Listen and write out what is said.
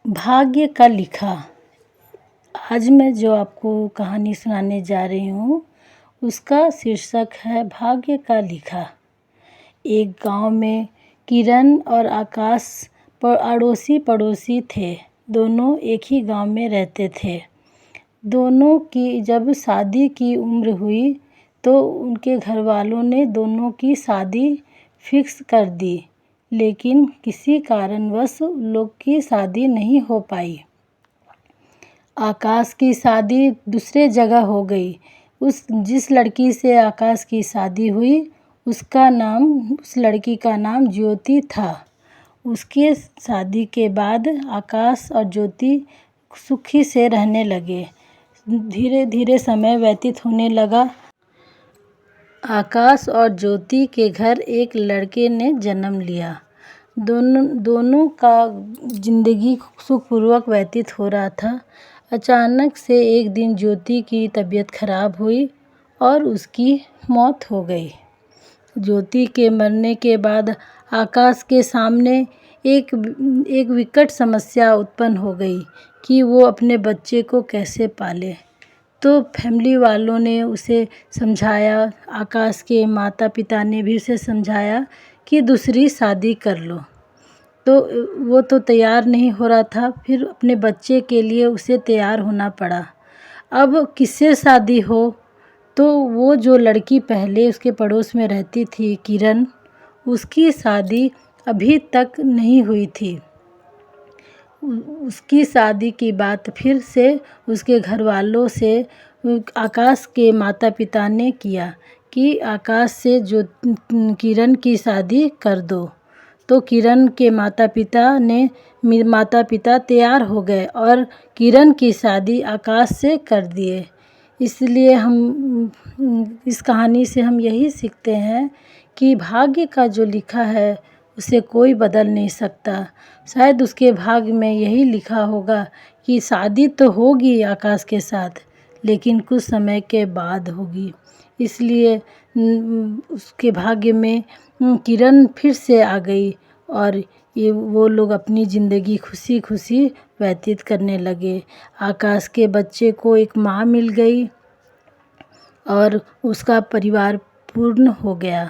भाग्य का लिखा। आज मैं जो आपको कहानी सुनाने जा रही हूँ उसका शीर्षक है भाग्य का लिखा। एक गांव में किरण और आकाश अड़ोसी पड़ोसी थे। दोनों एक ही गांव में रहते थे। दोनों की जब शादी की उम्र हुई तो उनके घर वालों ने दोनों की शादी फिक्स कर दी, लेकिन किसी कारणवश लोग की शादी नहीं हो पाई। आकाश की शादी दूसरे जगह हो गई। जिस लड़की से आकाश की शादी हुई उस लड़की का नाम ज्योति था। उसके शादी के बाद आकाश और ज्योति सुखी से रहने लगे। धीरे धीरे समय व्यतीत होने लगा। आकाश और ज्योति के घर एक लड़के ने जन्म लिया। दोनों का जिंदगी सुखपूर्वक व्यतीत हो रहा था। अचानक से एक दिन ज्योति की तबीयत खराब हुई और उसकी मौत हो गई। ज्योति के मरने के बाद आकाश के सामने एक विकट समस्या उत्पन्न हो गई कि वो अपने बच्चे को कैसे पाले। तो फैमिली वालों ने उसे समझाया, आकाश के माता पिता ने भी उसे समझाया कि दूसरी शादी कर लो। तो वो तो तैयार नहीं हो रहा था। फिर अपने बच्चे के लिए उसे तैयार होना पड़ा। अब किससे शादी हो? तो वो जो लड़की पहले उसके पड़ोस में रहती थी, किरण, उसकी शादी अभी तक नहीं हुई थी। उसकी शादी की बात फिर से उसके घर वालों से आकाश के माता पिता ने किया कि आकाश से जो किरण की शादी कर दो। तो किरण के माता पिता तैयार हो गए और किरण की शादी आकाश से कर दिए। इसलिए हम इस कहानी से हम यही सीखते हैं कि भाग्य का जो लिखा है उसे कोई बदल नहीं सकता। शायद उसके भाग्य में यही लिखा होगा कि शादी तो होगी आकाश के साथ, लेकिन कुछ समय के बाद होगी। इसलिए उसके भाग्य में किरण फिर से आ गई और वो लोग अपनी ज़िंदगी खुशी खुशी व्यतीत करने लगे। आकाश के बच्चे को एक माँ मिल गई और उसका परिवार पूर्ण हो गया।